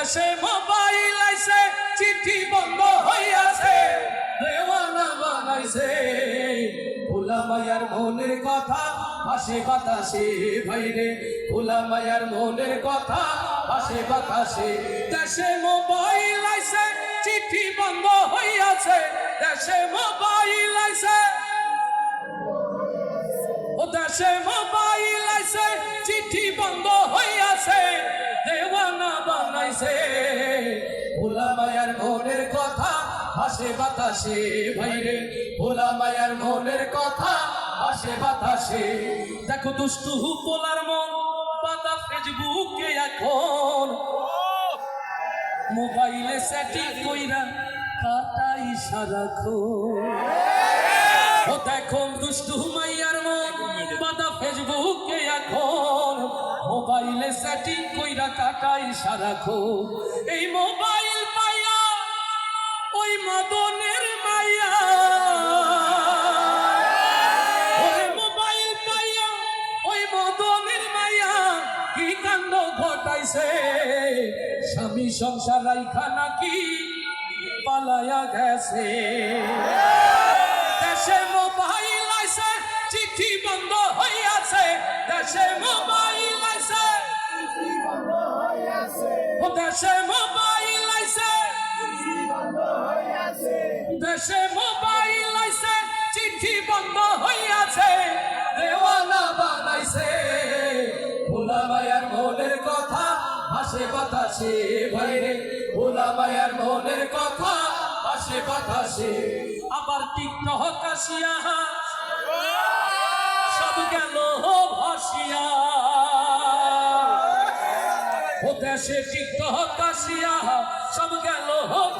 দেশে মোবাইল আইছে চিঠি বন্ধ হইয়াছে দেওয়ানা বানাইছে ভোলা মায়ার মনের কথা ভাসে বাতাসে ভাইরে ভোলা মায়ার মনের কথা ভাসে বাতাসে দেশে মোবাইল আইছে চিঠি বন্ধ হইয়াছে দেশে মোবাইল আইছে ও দেশে মোবাইল আইছে চিঠি বন্ধ হইয়াছে দেওয়ানা বানাইছে ভোলা মায়ার মনের কথা ভাসে বাতাসে ভাইরে ভোলা মায়ার মনের কথা ভাসে বাতাসে দেখো দুষ্টু পোলার মন পাতা ফেসবুকে এখন মোবাইলে সেটিং কইরা কাটাই সারাক্ষণ ও দেখো দুষ্টু মাইয়ার মন পাতা ফেসবুকে এখন মোবাইলে সেটিং কইরা কাটাই সারাক্ষণ এই মোবাইল পাইয়া ওই মদনের মাইয়া ওই মোবাইল পাইয়া ওই মদনের মাইয়া কি কাণ্ড ঘটাইছে স্বামী সংসার রাইখা নাকি পালায়া গেছে দেশে মোবাইল আইছে চিঠি বন্ধ হইয়াছে দেশে মোবাইল আইছে দেশে মোবাইল আইছে দেশে মোবাইল আইছে চিঠি বন্ধ হইয়াছে দেওয়ানা বানাইছে ভোলা মায়ার মনের কথা ভাসে বাতাসে ভাইরে ভোলা মায়ার মনের কথা ভাসে বাতাসে আবার টিকটক আসিয়া সব গেল ভাসিয়া ও দেশে টিকটক আসিয়া সব গেল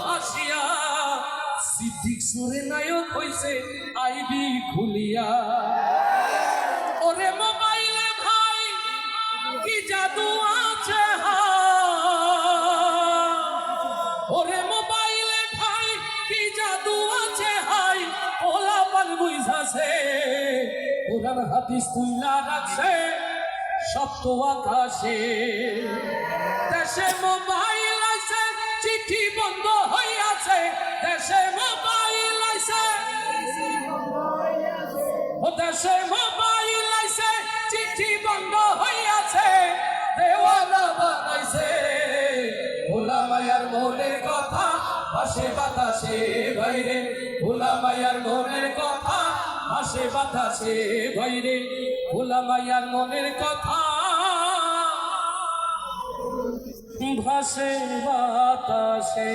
ভাসিয়া সিদ্দিক সুরে নায়ক হইছে আইডি খুলিয়া ওরে মোবাইলে ভাই কি জাদু আছে ওরে মোবাইলে ভাই কি জাদু আছে হাই ওলা পান বুঝাছে কোরআন হাদিস তুইলা রাখছে সপ্ত আকাশে দেশে মোবাইল আইছে চিঠি বন্ধ হইয়াছে দেশে মোবাইল আইছে ও দেশে মোবাইল আইছে চিঠি বন্ধ হইয়াছে দেওয়ানা বানাইছে ভোলা মায়ার মনের কথা ভাসে বাতাসে ভাইরে ভোলা মায়ার মনের কথা ভাসে বাতাসে ভাইরে ভোলা মায়ার মনের কথা ভাসে বাতাসে।